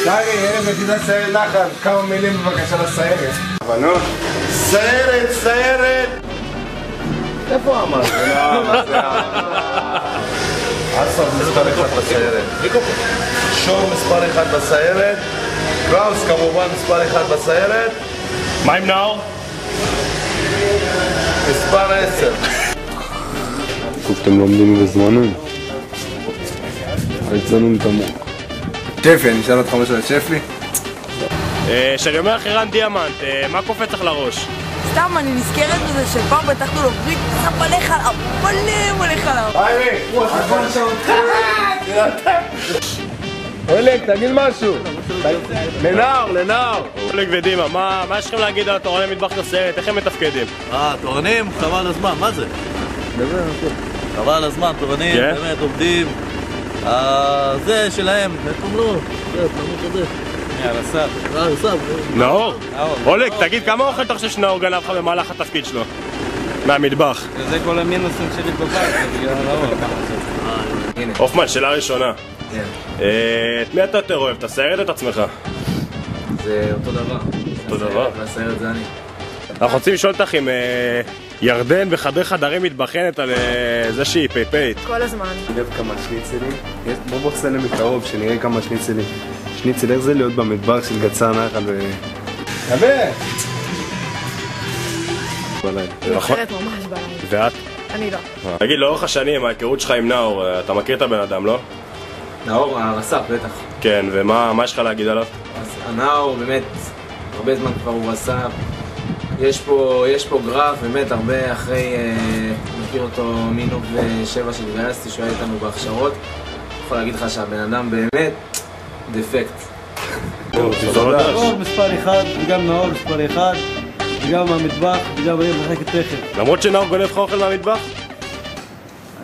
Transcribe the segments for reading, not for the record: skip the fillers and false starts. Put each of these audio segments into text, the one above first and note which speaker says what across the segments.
Speaker 1: טיירי, ערב יחידת סיירת נחל, כמה מילים בבקשה לסיירת. הבנות? סיירת, סיירת! איפה אמר? אסף מספר 1 בסיירת. שור מספר 1 בסיירת. קראוס כמובן מספר 1 בסיירת.
Speaker 2: מה עם נאור?
Speaker 1: מספר 10.
Speaker 3: אתם לומדים בזמנים. היצאנו תמוק.
Speaker 1: שפי, אני אשאל אותך משהו על שפי?
Speaker 2: שאני אומר לך ערן דיאמנט, מה קופץ לך לראש?
Speaker 4: סתם, אני נזכרת בזה שפעם פתחנו לו ברית, שם מלא חלב, מלא חלב.
Speaker 1: טיירי! אולג, תגיד משהו. לנאור.
Speaker 2: אולג ודימה, מה יש לכם להגיד על תורני מטבח בסיירת? איך הם מתפקדים?
Speaker 5: תורנים, חבל על הזמן, מה זה? חבל על הזמן, תורנים, באמת עובדים. זה שלהם, איפה לא? רס"ב.
Speaker 2: נאור? אולג, תגיד, כמה אוכל אתה חושב שנאור גנב לך במהלך התפקיד שלו? מהמטבח.
Speaker 6: זה כל המינוסים שלי בבית, זה בגלל הנאור.
Speaker 2: הופמן, שאלה ראשונה. את מי אתה יותר אוהב? את הסיירת או את עצמך?
Speaker 6: זה אותו דבר.
Speaker 2: אותו דבר?
Speaker 6: הסיירת זה אני.
Speaker 2: אנחנו רוצים לשאול אותך אם ירדן בחדרי חדרים מתבחנת על זה שהיא פייפית.
Speaker 4: כל הזמן.
Speaker 3: אני אוהב כמה שניצלים. בוא צלם מקרוב, שנראה כמה שניצלים. שניצל, איך זה להיות במטבח של גצר נחל
Speaker 1: דבר!
Speaker 3: בלילה.
Speaker 4: היא אוכלת ממש בלילה.
Speaker 2: ואת?
Speaker 4: אני לא.
Speaker 2: תגיד, לאורך השנים, ההיכרות שלך עם נאור, אתה מכיר את הבן אדם, לא?
Speaker 6: נאור, הרס"ב, בטח.
Speaker 2: כן, ומה יש לך להגיד עליו?
Speaker 6: הנאור, באמת, הרבה זמן כבר הוא רס"ב. יש פה גרף, באמת, הרבה אחרי, מכיר אותו מינוב 7 שהתגייסתי, שהוא היה איתנו בהכשרות. יכול להגיד לך שהבן אדם באמת דפקט.
Speaker 7: נאור מספר 1, וגם נאור מספר 1, וגם המטבח, וגם אני מחלקת תכף.
Speaker 2: למרות שנאור גונב לך אוכל מהמטבח?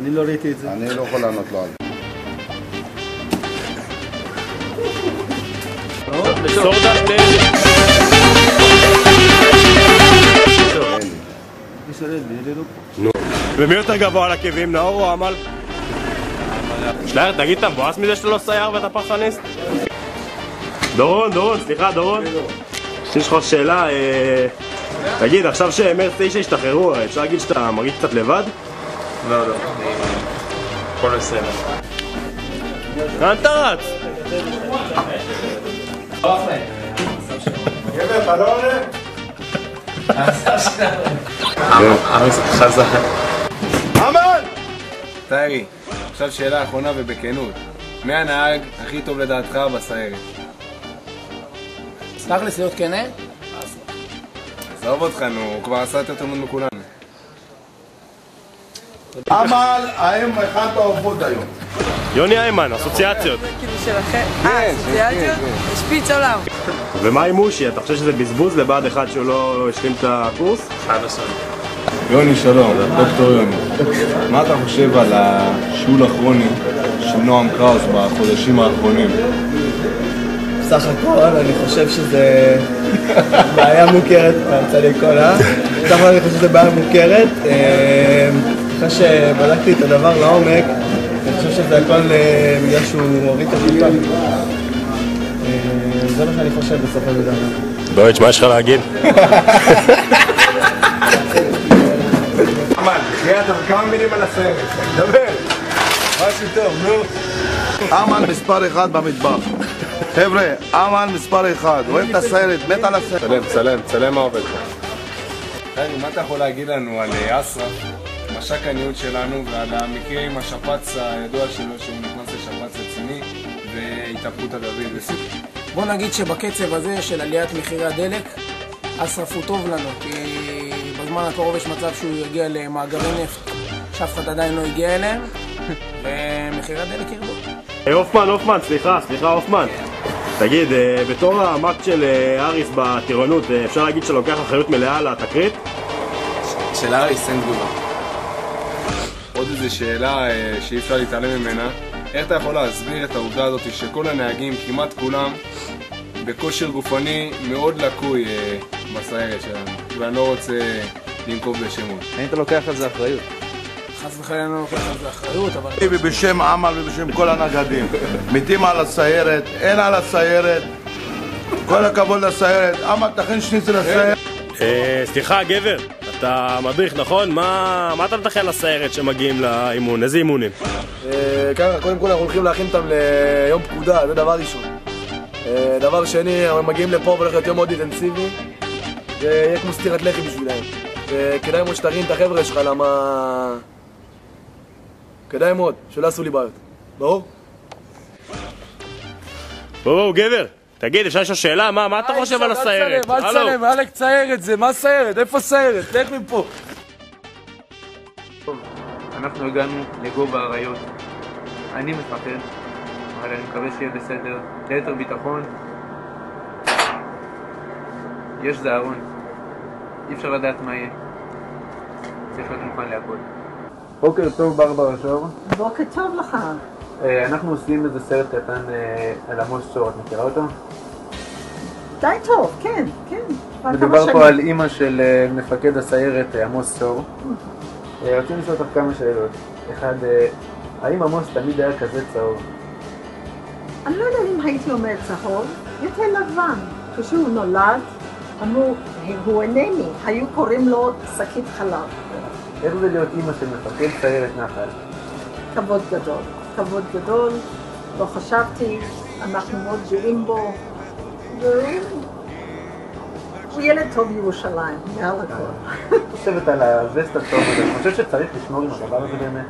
Speaker 7: אני לא ראיתי את זה.
Speaker 1: אני לא יכול לענות לו על זה.
Speaker 2: ומי יותר גבוה על עקבים, נאור או עמל? שלייר, תגיד, אתה מבואס מזה שאתה לא סייר ואתה פרחניסט? דורון, סליחה, דורון. יש לך שאלה, תגיד, עכשיו שמרץ 9 השתחררו, אפשר להגיד שאתה מרגיש קצת לבד?
Speaker 6: לא. הכל בסדר.
Speaker 2: לאן אתה רץ?
Speaker 1: גבר, אתה לא עונה?
Speaker 6: חזק.
Speaker 1: אמן! טיירי, עכשיו שאלה אחרונה ובכנות. מי הנהג הכי טוב לדעתך בסיירת?
Speaker 8: תכלס להיות כנה?
Speaker 1: עזוב אותך, נו, הוא כבר עשה יותר תלמוד מכולנו. עמל, האם הכנת עופות היום?
Speaker 2: יוני איימן, אסוציאציות.
Speaker 4: כאילו שלכם, אסוציאציות? שפיץ עולם.
Speaker 2: ומה עם מושי? אתה חושב שזה בזבוז לבעד אחד שהוא לא השלים את הקורס?
Speaker 1: יוני, שלום, דוקטור יוני. מה אתה חושב על השיעול הכרוני של נועם קראוס בחודשים האחרונים?
Speaker 7: בסך הכל אני חושב שזה בעיה מוכרת, יצא לי הכל, בסך הכל אני חושב שזה בעיה מוכרת. אחרי שבדקתי את הדבר לעומק, אני חושב שזה הכל בגלל שהוא הוריד את הכיפה. זה מה שאני חושב בסוף המידה.
Speaker 2: דויץ', מה יש לך להגיד?
Speaker 1: אמן, בחייאת, אבל כמה מילים על הסיירת. דבר! משהו טוב, נו. אמן מספר 1 במטבח. חבר'ה, אמן מספר 1, אוהב את הסיירת, מת על הסיירת.
Speaker 3: צלם מה עובד פה.
Speaker 1: חיירי, מה אתה יכול להגיד לנו על אסרף, משק הניוד שלנו, ועל המקרה עם השפץ הידוע שלו, שהוא נכנס לשפץ רציני, והתהפכות הדוד?
Speaker 8: בוא נגיד שבקצב הזה של עליית מחירי הדלק, אסרף הוא טוב לנו, כי בזמן הקרוב יש מצב שהוא יגיע למאגרי נפט שאף אחד עדיין לא הגיע אליהם, ומחירי הדלק ירדו.
Speaker 2: הופמן, סליחה, הופמן. תגיד, בתור המקט של אריס בטירונות, אפשר להגיד שלוקח אחריות מלאה על התקרית?
Speaker 6: של אריס אין תגובה.
Speaker 1: עוד איזו שאלה שאי אפשר להתעלם ממנה. איך אתה יכול להסביר את העובדה הזאת שכל הנהגים, כמעט כולם, בכושר גופני מאוד לקוי בסיירת שלנו, ואני לא רוצה לנקוב בשמות.
Speaker 6: האם אתה לוקח על זה אחריות?
Speaker 8: חס וחלילה אני לא לוקח על זה אחריות, אבל...
Speaker 1: ובשם עמל ובשם כל הנגדים. מתים על הסיירת, אין על הסיירת. כל הכבוד לסיירת. עמל, תכין שניצל לסיירת.
Speaker 2: סליחה, גבר, אתה מדריך, נכון? מה אתה מתכן לסיירת שמגיעים לאימון? איזה אימונים?
Speaker 7: ככה, קודם כל אנחנו הולכים להכין אותם ליום פקודה, זה דבר ראשון. דבר שני, הם מגיעים לפה והולך להיות יום מאוד אינטנסיבי. זה יהיה כמו סטירת לחי בשבילהם. וכדאי מאוד שתרים את החבר'ה שלך, למה... כדאי מאוד, שלא עשו לי בעיות. ברור?
Speaker 2: בואו, גבר, תגיד, אפשר לשאול שאלה? מה אתה חושב על הסיירת?
Speaker 7: אל תצלם, אלק, צייר את זה, מה סיירת? איפה סיירת? לך מפה.
Speaker 3: טוב, אנחנו הגענו לגובה האריות. אני מפחד, אבל אני מקווה שיהיה בסדר. ליתר ביטחון, יש זהרון. אי אפשר לדעת מה יהיה. צריך להיות מוכן להכל. בוקר טוב, ברברה שור.
Speaker 9: בוקר טוב לך.
Speaker 3: אנחנו עושים איזה סרט קטן על עמוס שור, את מכירה אותו?
Speaker 9: די טוב, כן, כן.
Speaker 3: מדובר פה על אימא של מפקד הסיירת עמוס שור. רוצים לשאול אותך כמה שאלות. אחד, האם עמוס תמיד היה כזה צהוב?
Speaker 9: אני לא יודעת אם הייתי אומרת צהוב, יותר לבן. כשהוא נולד, אמרו, הוא אינני, היו קוראים לו שקית חלב.
Speaker 3: איך זה להיות אימא של מפקד סיירת נחל?
Speaker 9: כבוד גדול, כבוד גדול, לא חשבתי, אנחנו מאוד גאים בו, הוא ילד טוב ירושלים, מעל הכל.
Speaker 3: את חושבת על הווסט הטוב הזה, אני חושב שצריך לשמור עם הדבר הזה באמת?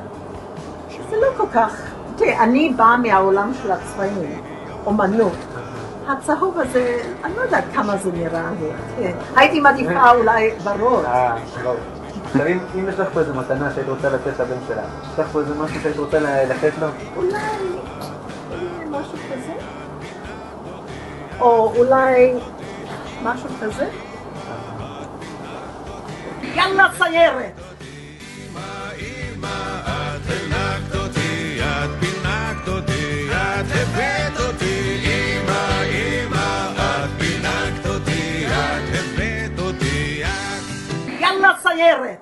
Speaker 9: זה לא כל כך, תראה, אני באה מהעולם של הצבעים, אומנות. הצהוב הזה, אני לא יודעת כמה זה נראה לי. הייתי מעדיפה אולי ברור.
Speaker 3: לא. עכשיו, אם יש לך פה איזו מתנה שהיית רוצה לתת לבן שלה, יש לך פה איזה משהו שהיית רוצה לתת לו?
Speaker 9: אולי משהו כזה? או אולי משהו כזה? יאללה סיירת!
Speaker 10: אמא, את פינקת אותי, את פינקת אותי, את הבאת אותי. אמא, את פינקת אותי, את הבאת אותי.
Speaker 9: יאללה סיירת!